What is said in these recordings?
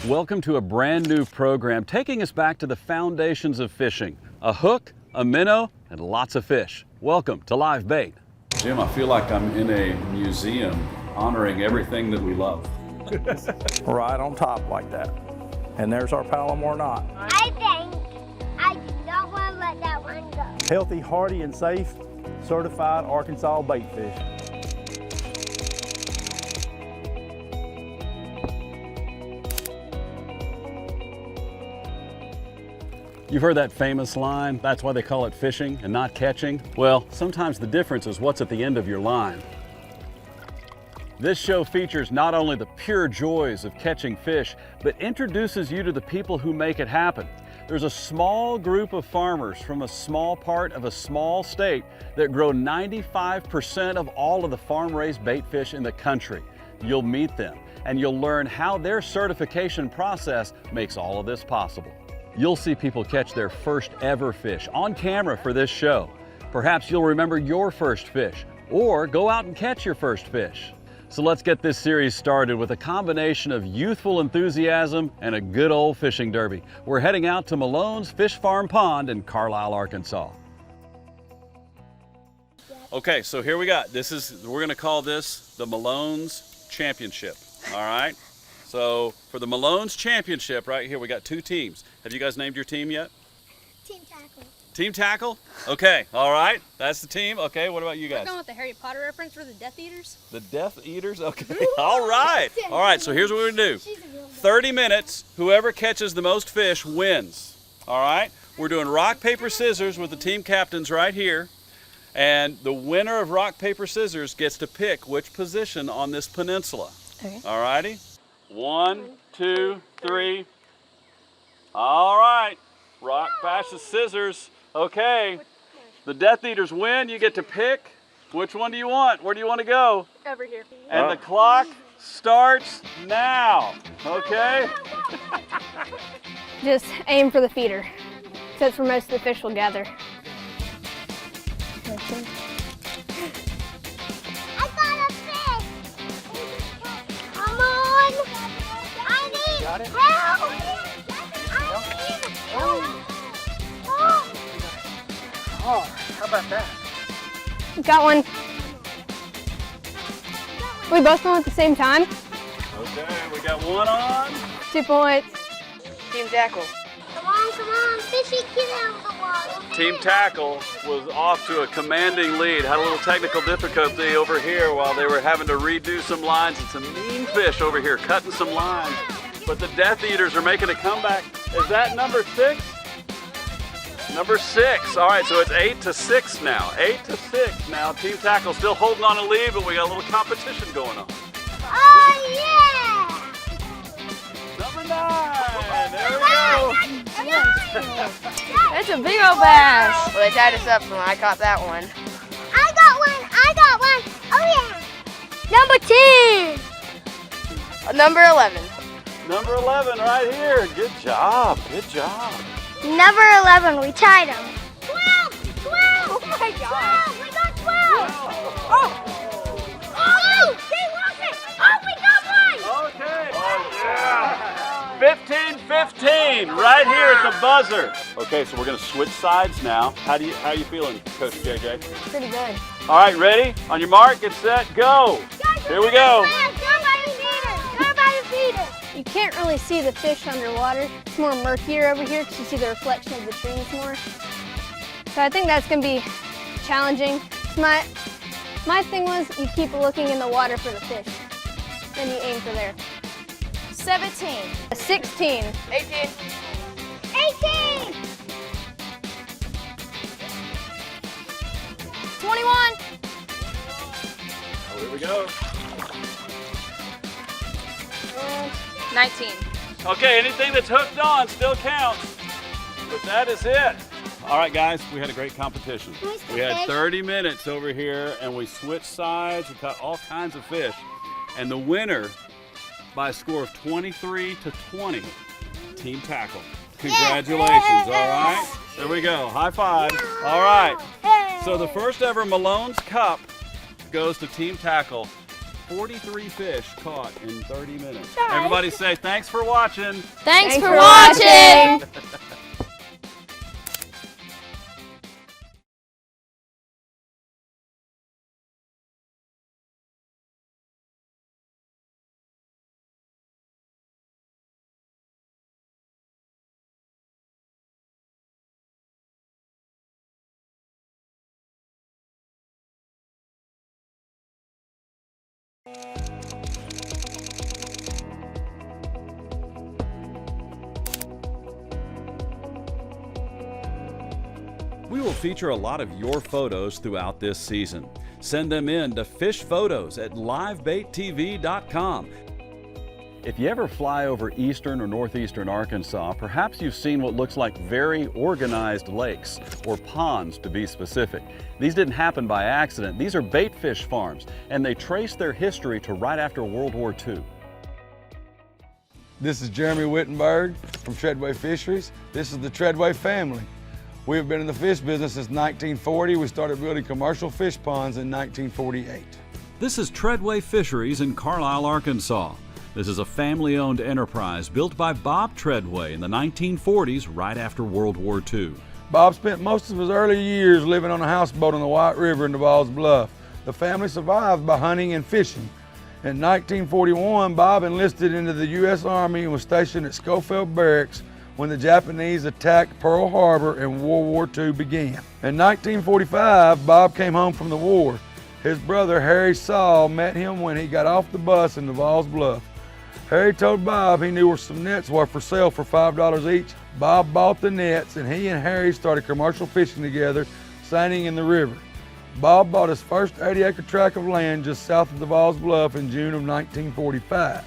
Welcome to a brand new program taking us back to the foundations of fishing. A hook, a minnow, and lots of fish. Welcome to Live Bait. Jim, I feel like I'm in a museum honoring everything that we love. Right on top like that. And there's our Palomar knot. I do not want to let that one go. Healthy, hardy, and safe, certified Arkansas bait fish. You've heard that famous line, that's why they call it fishing and not catching? Well, sometimes the difference is what's at the end of your line. This show features not only the pure joys of catching fish, but introduces you to the people who make it happen. There's a small group of farmers from a small part of a small state that grow 95% of all of the farm-raised bait fish in the country. You'll meet them and you'll learn how their certification process makes all of this possible. You'll see people catch their first ever fish on camera for this show. Perhaps you'll remember your first fish or go out and catch your first fish. So let's get this series started with a combination of youthful enthusiasm and a good old fishing derby. We're heading out to Malones Fish Farm Pond in Carlisle, Arkansas. Okay, so here we got, we're gonna call this the Malones Championship, all right? So for the Malones Championship right here, we got two teams. Have you guys named your team yet? Team tackle. Team Tackle? Okay, all right, that's the team. Okay, what about you guys? We're going with the Harry Potter reference for the Death Eaters. The Death Eaters? Okay, all right. All right, so here's what we're gonna do. 30 minutes, whoever catches the most fish wins, all right? We're doing rock, paper, scissors with the team captains right here. And the winner of rock, paper, scissors gets to pick which position on this peninsula. Okay. All righty? 1, 2, 3. All right, rock, paper, scissors. Okay, the Death Eaters win. You get to pick. Which one do you want? Where do you want to go? Over here. And the clock starts now. Okay? Just aim for the feeder. That's where most of the fish will gather. I got a fish. Come on. I need help. I need help. Oh, how about that? Got one. We both went at the same time. Okay, we got one on. 2 points. Team Tackle. Come on, fishy, get out of the water. Team Tackle was off to a commanding lead. Had a little technical difficulty over here while they were having to redo some lines and some mean fish over here cutting some lines. But the Death Eaters are making a comeback. Is that number 6? Number 6. All right, so it's 8-6 now. 8-6 now. Team Tackle still holding on a lead, but we got a little competition going on. Oh, yeah. Number 9. There we go. That's a big old bass. Well, they tied us up when I caught that one. I got one. Oh, yeah. Number 10. Number 11. Number 11 right here. Good job. Good job. Number 11, we tied him. 12! Oh my God. 12! We got 12! Oh! Oh! They lost it! Oh, we got one! Okay. Oh, yeah. 15-15 right here at the buzzer. Okay, so we're going to switch sides now. How are you feeling, Coach JJ? Pretty good. All right, ready? On your mark, get set, go. Here we go. You can't really see the fish underwater. It's more murkier over here because you see the reflection of the trees more. So I think that's going to be challenging. My thing was you keep looking in the water for the fish. Then you aim for there. 17. 16. 18. 18! 21. Oh, here we go. 19. Okay, anything that's hooked on still counts. But that is it. All right, guys, we had a great competition. We had 30 minutes over here, and we switched sides. We caught all kinds of fish. And the winner, by a score of 23-20, Team Tackle. Congratulations, all right? There we go, high five. All right, so the first ever Malones Cup goes to Team Tackle 43 fish caught in 30 minutes. Guys. Everybody say thanks for watching. Thanks for watching. watching. We will feature a lot of your photos throughout this season. Send them in to fishphotos@livebaittv.com. If you ever fly over eastern or northeastern Arkansas, perhaps you've seen what looks like very organized lakes, or ponds to be specific. These didn't happen by accident. These are bait fish farms, and they trace their history to right after World War II. This is Jeremy Wittenberg from Treadway Fisheries. This is the Treadway family. We have been in the fish business since 1940. We started building commercial fish ponds in 1948. This is Treadway Fisheries in Carlisle, Arkansas. This is a family-owned enterprise built by Bob Treadway in the 1940s, right after World War II. Bob spent most of his early years living on a houseboat on the White River in Duval's Bluff. The family survived by hunting and fishing. In 1941, Bob enlisted into the U.S. Army and was stationed at Schofield Barracks when the Japanese attacked Pearl Harbor and World War II began. In 1945, Bob came home from the war. His brother, Harry Saul, met him when he got off the bus in Duval's Bluff. Harry told Bob he knew where some nets were for sale for $5 each. Bob bought the nets, and he and Harry started commercial fishing together, seining in the river. Bob bought his first 80-acre tract of land just south of Duval's Bluff in June of 1945.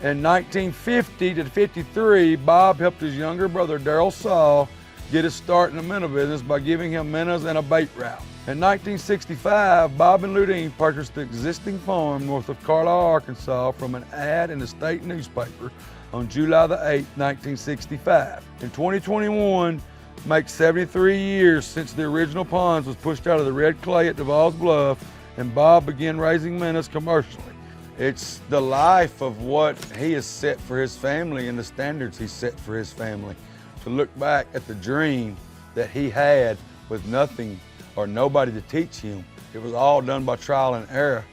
In 1950 to 53, Bob helped his younger brother, Darrell Saul, get his start in the minnow business by giving him minnows and a bait route. In 1965, Bob and Ludine purchased the existing farm north of Carlisle, Arkansas from an ad in the state newspaper on July the 8th, 1965. In 2021, makes 73 years since the original ponds was pushed out of the red clay at Duval's Bluff, and Bob began raising minnows commercially. It's the life of what he has set for his family and the standards he set for his family. To look back at the dream that he had with nothing or nobody to teach him. It was all done by trial and error.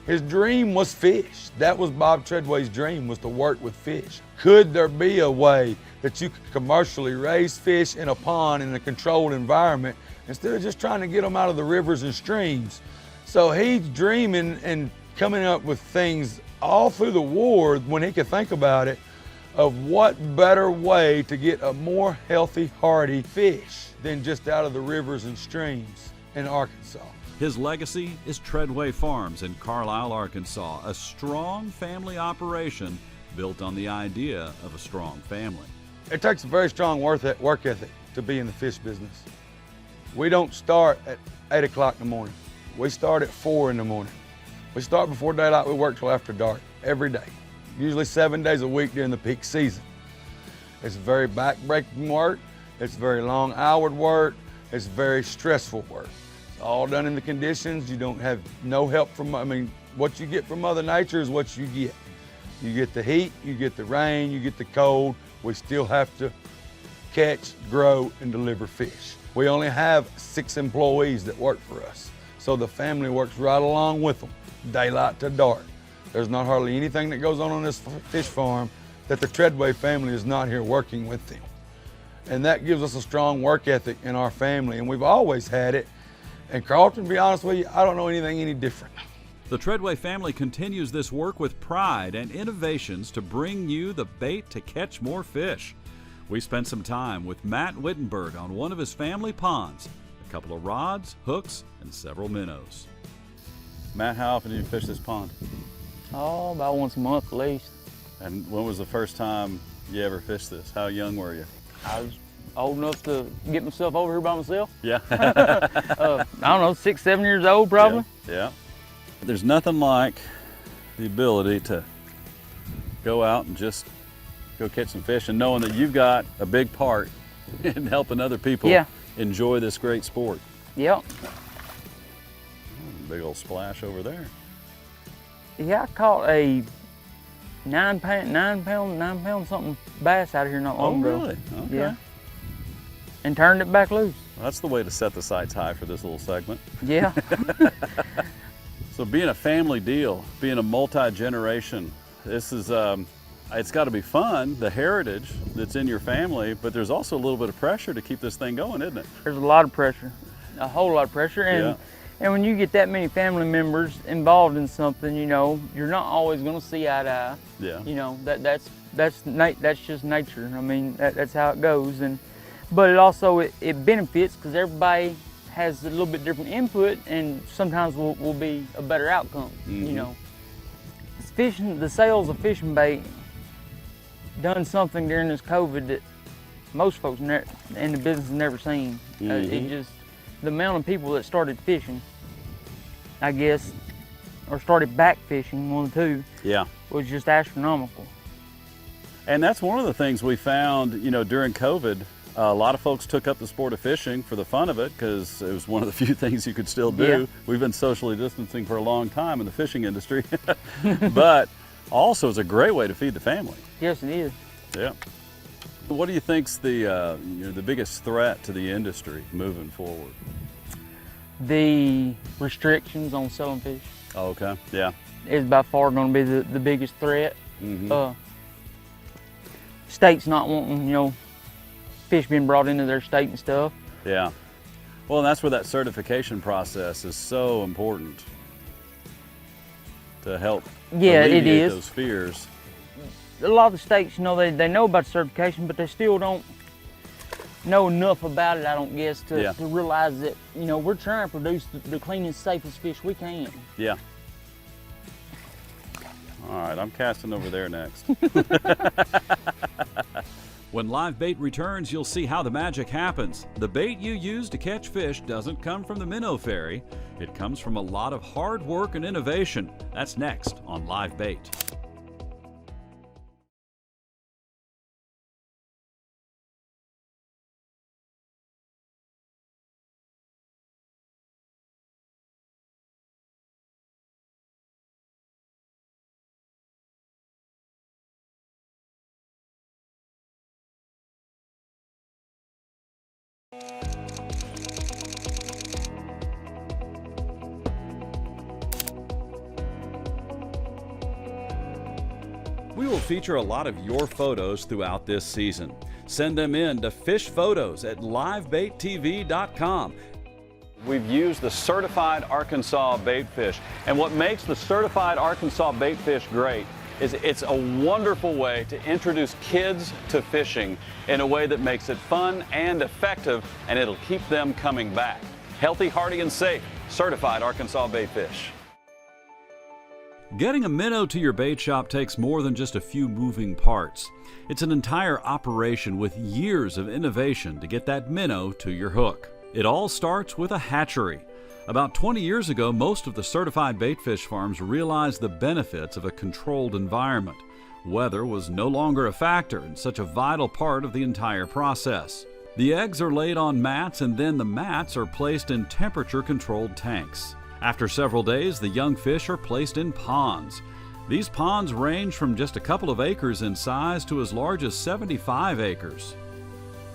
His dream was fish. That was Bob Treadway's dream, was to work with fish. Could there be a way that you could commercially raise fish in a pond in a controlled environment instead of just trying to get them out of the rivers and streams? So he's dreaming and coming up with things all through the war when he could think about it, of what better way to get a more healthy, hearty fish than just out of the rivers and streams in Arkansas. His legacy is Treadway Farms in Carlisle, Arkansas, a strong family operation built on the idea of a strong family. It takes a very strong work ethic to be in the fish business. We don't start at 8 o'clock in the morning. We start at 4 in the morning. We start before daylight, we work till after dark, every day. Usually 7 days a week during the peak season. It's very back-breaking work, it's very long-houred work, it's very stressful work. It's all done in the conditions. You don't have no help from, what you get from Mother Nature is what you get. You get the heat, you get the rain, you get the cold. We still have to catch, grow, and deliver fish. We only have 6 employees that work for us. So the family works right along with them, daylight to dark. There's not hardly anything that goes on this fish farm that the Treadway family is not here working with them. And that gives us a strong work ethic in our family, and we've always had it. And Carlton, to be honest with you, I don't know anything any different. The Treadway family continues this work with pride and innovations to bring you the bait to catch more fish. We spent some time with Matt Wittenberg on one of his family ponds, a couple of rods, hooks, and several minnows. Matt, how often do you fish this pond? Oh, about once a month at least. And when was the first time you ever fished this? How young were you? I was old enough to get myself over here by myself. Yeah. I don't know, 6, 7 years old probably. Yeah. There's nothing like the ability to go out and just go catch some fish and knowing that you've got a big part in helping other people enjoy this great sport. Yep. Big old splash over there. Yeah, I caught a 9 pound something bass out of here not long ago. Really? Okay. Yeah. And turned it back loose. Well, that's the way to set the sights high for this little segment. Yeah. So being a family deal, being a multi-generation, this is, it's got to be fun, the heritage that's in your family, but there's also a little bit of pressure to keep this thing going, isn't it? There's a lot of pressure, a whole lot of pressure. And when you get that many family members involved in something, you know, you're not always going to see eye to eye. Yeah. You know, that's just nature. I mean, that's how it goes. But it also, it benefits because everybody has a little bit different input, and sometimes will be a better outcome. Mm-hmm. You know, fishing, the sales of fishing bait done something during this COVID that most folks in the business have never seen. Mm-hmm. It just, the amount of people that started fishing, I guess, or started back fishing, one of the two, Yeah. was just astronomical. And that's one of the things we found, you know, during COVID. A lot of folks took up the sport of fishing for the fun of it because it was one of the few things you could still do. Yeah. We've been socially distancing for a long time in the fishing industry, but also it's a great way to feed the family. Yes, it is. Yeah. What do you think's the biggest threat to the industry moving forward? The restrictions on selling fish Oh, okay. Yeah. is by far going to be the biggest threat. Mm-hmm. States not wanting, you know, fish being brought into their state and stuff. Yeah. Well, and that's where that certification process is so important to help Yeah, it alleviate is. those fears. A lot of the states, you know, they know about certification, but they still don't know enough about it, I don't guess, to realize that, you know, we're trying to produce the cleanest, safest fish we can. Yeah. All right, I'm casting over there next. When Live Bait returns, you'll see how the magic happens. The bait you use to catch fish doesn't come from the minnow ferry. It comes from a lot of hard work and innovation. That's next on Live Bait. We will feature a lot of your photos throughout this season. Send them in to fishphotos@livebaittv.com. We've used the certified Arkansas bait fish, and what makes the certified Arkansas bait fish great is it's a wonderful way to introduce kids to fishing in a way that makes it fun and effective, and it'll keep them coming back. Healthy, hearty, and safe, certified Arkansas bait fish. Getting a minnow to your bait shop takes more than just a few moving parts. It's an entire operation with years of innovation to get that minnow to your hook. It all starts with a hatchery. About 20 years ago, most of the certified bait fish farms realized the benefits of a controlled environment. Weather was no longer a factor and such a vital part of the entire process. The eggs are laid on mats, and then the mats are placed in temperature-controlled tanks. After several days, the young fish are placed in ponds. These ponds range from just a couple of acres in size to as large as 75 acres.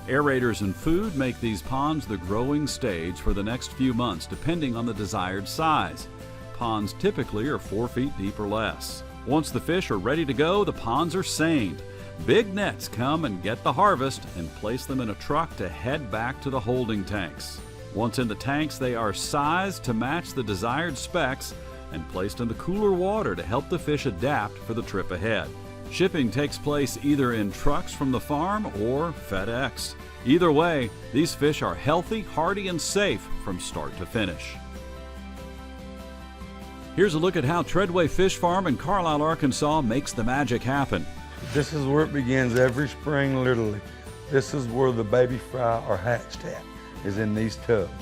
Aerators and food make these ponds the growing stage for the next few months, depending on the desired size. Ponds typically are 4 feet deep or less. Once the fish are ready to go, the ponds are seined. Big nets come and get the harvest and place them in a truck to head back to the holding tanks. Once in the tanks, they are sized to match the desired specs and placed in the cooler water to help the fish adapt for the trip ahead. Shipping takes place either in trucks from the farm or FedEx. Either way, these fish are healthy, hearty, and safe from start to finish. Here's a look at how Treadway Fish Farm in Carlisle, Arkansas makes the magic happen. This is where it begins every spring, literally. This is where the baby fry are hatched at, is in these tubs.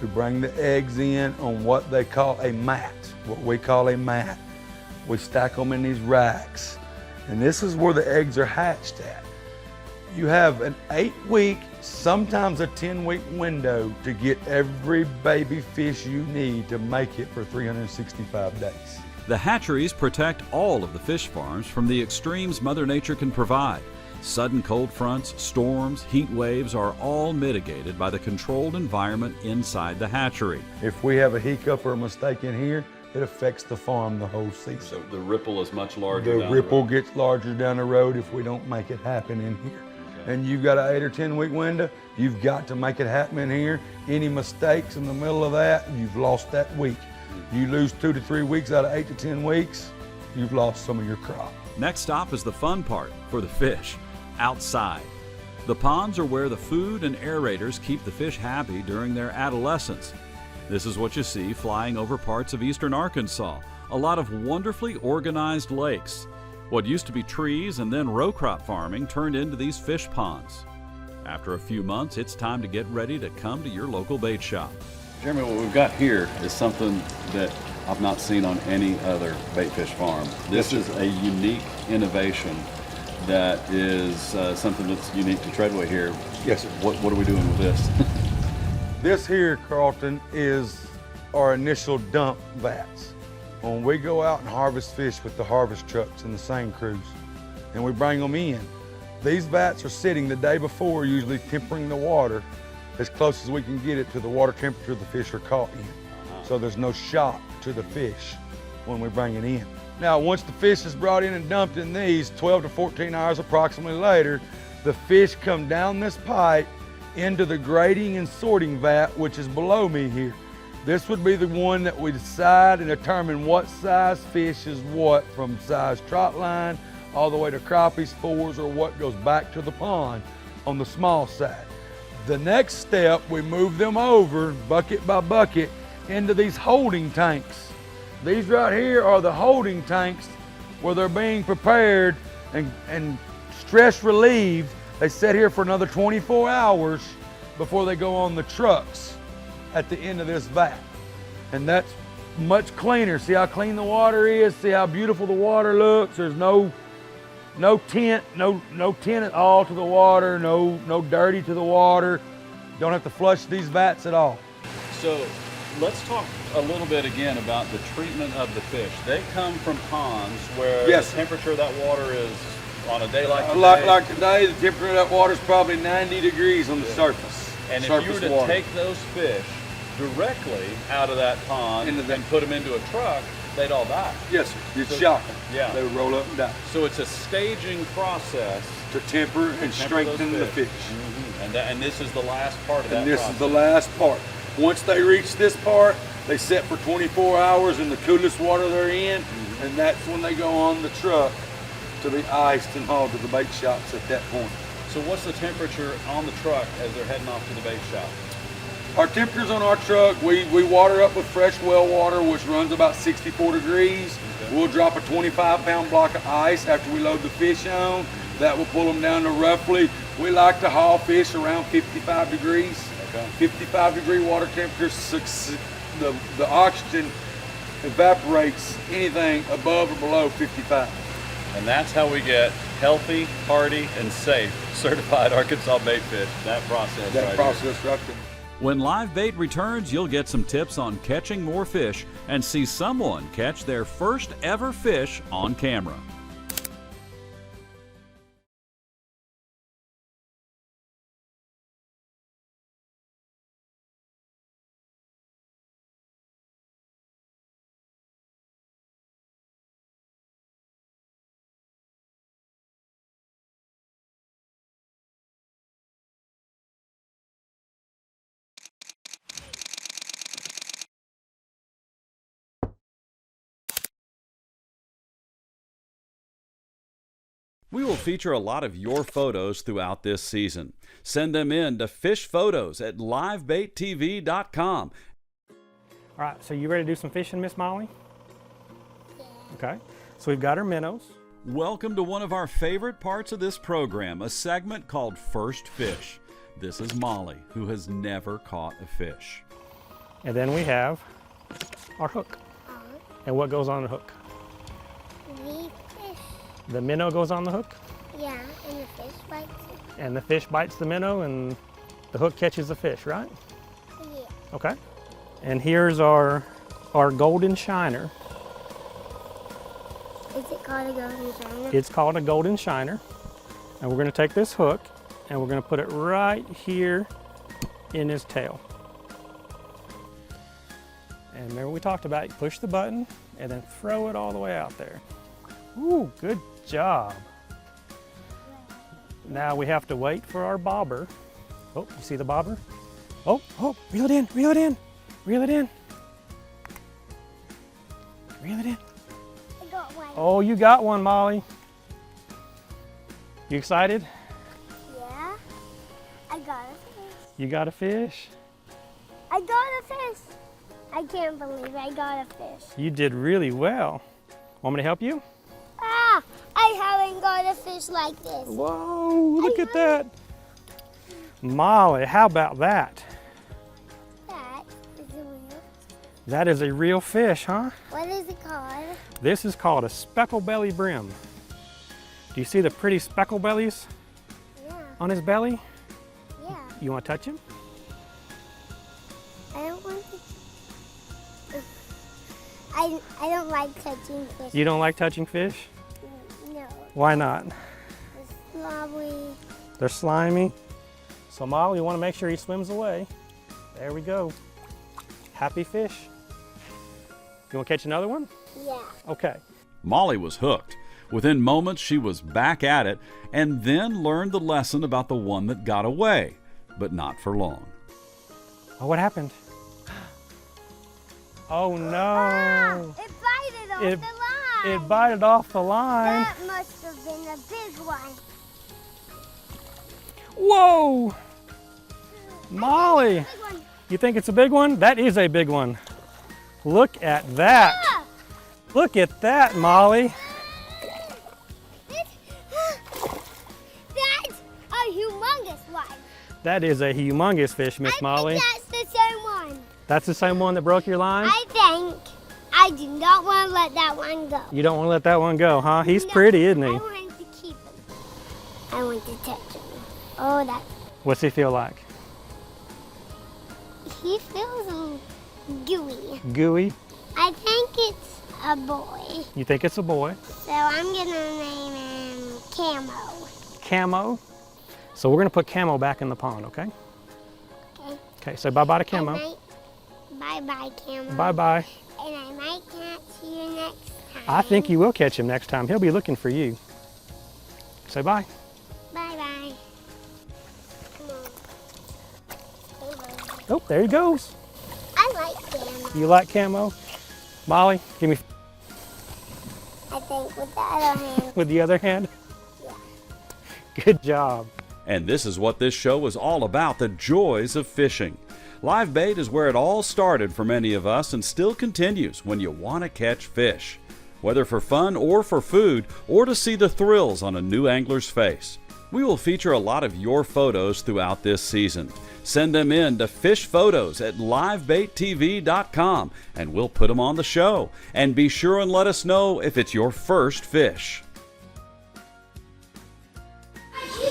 We bring the eggs in on what they call a mat, what we call a mat. We stack them in these racks, and this is where the eggs are hatched at. You have an 8-week, sometimes a 10-week window to get every baby fish you need to make it for 365 days. The hatcheries protect all of the fish farms from the extremes Mother Nature can provide. Sudden cold fronts, storms, heat waves are all mitigated by the controlled environment inside the hatchery. If we have a hiccup or a mistake in here, it affects the farm the whole season. So the ripple is much larger. The ripple gets larger down the road if we don't make it happen in here. Okay. And you've got an 8 or 10 week window, you've got to make it happen in here. Any mistakes in the middle of that, you've lost that week. You lose 2 to 3 weeks out of 8 to 10 weeks, you've lost some of your crop. Next stop is the fun part for the fish, outside. The ponds are where the food and aerators keep the fish happy during their adolescence. This is what you see flying over parts of eastern Arkansas, a lot of wonderfully organized lakes. What used to be trees and then row crop farming turned into these fish ponds. After a few months, it's time to get ready to come to your local bait shop. Jeremy, what we've got here is something that I've not seen on any other bait fish farm. This is a unique innovation that is something that's unique to Treadway here. Yes, sir. What are we doing with this? This here, Carlton, is our initial dump vats. When we go out and harvest fish with the harvest trucks and the seine crews, and we bring them in, these vats are sitting the day before, usually tempering the water as close as we can get it to the water temperature the fish are caught in. So there's no shock to the fish when we bring it in. Now, once the fish is brought in and dumped in these, 12 to 14 hours approximately later, the fish come down this pipe into the grading and sorting vat, which is below me here. This would be the one that we decide and determine what size fish is what, from size trot line all the way to crappies, fours, or what goes back to the pond on the small side. The next step, we move them over bucket by bucket into these holding tanks. These right here are the holding tanks where they're being prepared and stress relieved. They sit here for another 24 hours before they go on the trucks at the end of this vat. And that's much cleaner. See how clean the water is? See how beautiful the water looks? There's no tint at all to the water, no dirty to the water. Don't have to flush these vats at all. So let's talk a little bit again about the treatment of the fish. They come from ponds where yes, the temperature of that water is on a day like today. Like today, the temperature of that water is probably 90 degrees on the surface. And if you were to water. take those fish directly out of that pond and put them into a truck, they'd all die. Yes, sir. You'd shock them. Yeah. They would roll up and die. So it's a staging process to temper and strengthen the fish. Mm-hmm. And this is the last part of that And this process. is the last part. Once they reach this part, they sit for 24 hours in the coolest water they're in, and that's when they go on the truck to be iced and hauled to the bait shops at that point. So what's the temperature on the truck as they're heading off to the bait shop? Our temperatures on our truck, we water up with fresh well water, which runs about 64 degrees. Okay. We'll drop a 25-pound block of ice after we load the fish on. That will pull them down to roughly, we like to haul fish around 55 degrees. Okay. 55-degree water temperature, the oxygen evaporates anything above or below 55. And that's how we get healthy, hardy, and safe certified Arkansas bait fish. That process right there. When Live Bait returns, you'll get some tips on catching more fish and see someone catch their first ever fish on camera. We will feature a lot of your photos throughout this season. Send them in to fishphotos@livebaittv.com. All right, so you ready to do some fishing, Miss Molly? Yeah. Okay, so we've got our minnows. Welcome to one of our favorite parts of this program, a segment called First Fish. This is Molly, who has never caught a fish. And then we have our hook. And what goes on the hook? The fish. The minnow goes on the hook? Yeah, and the fish bites it. And the fish bites the minnow and the hook catches the fish, right? Yeah. Okay. And here's our golden shiner. called a golden shiner? It's called a golden shiner. And we're going to take this hook and we're going to put it right here in his tail. And remember we talked about, you push the button and then throw it all the way out there. Ooh, good job. Now we have to wait for our bobber. Oh, you see the bobber? Oh, reel it in, reel it in, reel it in. Reel it in. I got one. Oh, you got one, Molly. You excited? Yeah. I got a fish. You got a fish? I got a fish. I can't believe I got a fish. You did really well. Want me to help you? Ah, I haven't got a fish like this. Whoa, look at that. Molly, how about that? That is a real. That is a real fish, huh? What is it called? This is called a speckle belly brim. Do you see the pretty speckle bellies Yeah. on his belly? Yeah. You want to touch him? I don't want to. I don't like touching fish. You don't like touching fish? No. Why not? It's slobbery. They're slimy. So Molly, you want to make sure he swims away. There we go. Happy fish. You want to catch another one? Yeah. Okay. Molly was hooked. Within moments, she was back at it and then learned the lesson about the one that got away, but not for long. Oh, what happened? Oh no. Ah, it bited off It- the line. It bited off the line. That must have been a big one. Whoa! Molly, Big one. you think it's a big one? That is a big one. Look at that. Ah, Look at that, Molly. that's a humongous one. That is a humongous fish, Miss Molly. I think that's the same one. That's the same one that broke your line? I think. I do not want to let that one go. You don't want to let that one go, huh? He's No, pretty, isn't he? I want to keep him. I want to touch him. Oh, that. What's he feel like? He feels gooey. Gooey? I think it's a boy. You think it's a boy? So I'm going to name him Camo. Camo? So we're going to put Camo back in the pond, okay? Okay. Okay, say bye-bye to Camo. Bye-bye, Camo. Bye-bye. And I might catch you next time. I think you will catch him next time. He'll be looking for you. Say bye. Bye-bye. Come on. Hey, Oh, there he goes. I like Camo. You like Camo? Molly, give me I think with the other hand. with the other hand. Yeah. Good job. And this is what this show is all about, the joys of fishing. Live bait is where it all started for many of us and still continues when you want to catch fish. Whether for fun or for food, or to see the thrills on a new angler's face. We will feature a lot of your photos throughout this season. Send them in to fishphotos@livebaittv.com and we'll put them on the show. And be sure and let us know if it's your first fish.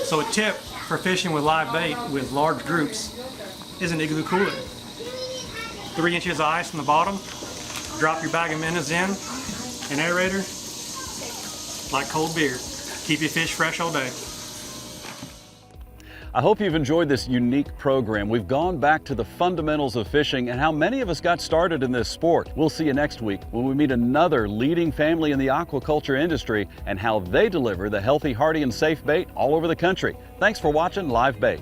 So a tip for fishing with live bait with large groups is an igloo cooler. 3 inches of ice on the bottom, drop your bag of minnows in, an aerator, like cold beer. Keep your fish fresh all day. I hope you've enjoyed this unique program. We've gone back to the fundamentals of fishing and how many of us got started in this sport. We'll see you next week when we meet another leading family in the aquaculture industry and how they deliver the healthy, hardy, and safe bait all over the country. Thanks for watching Live Bait.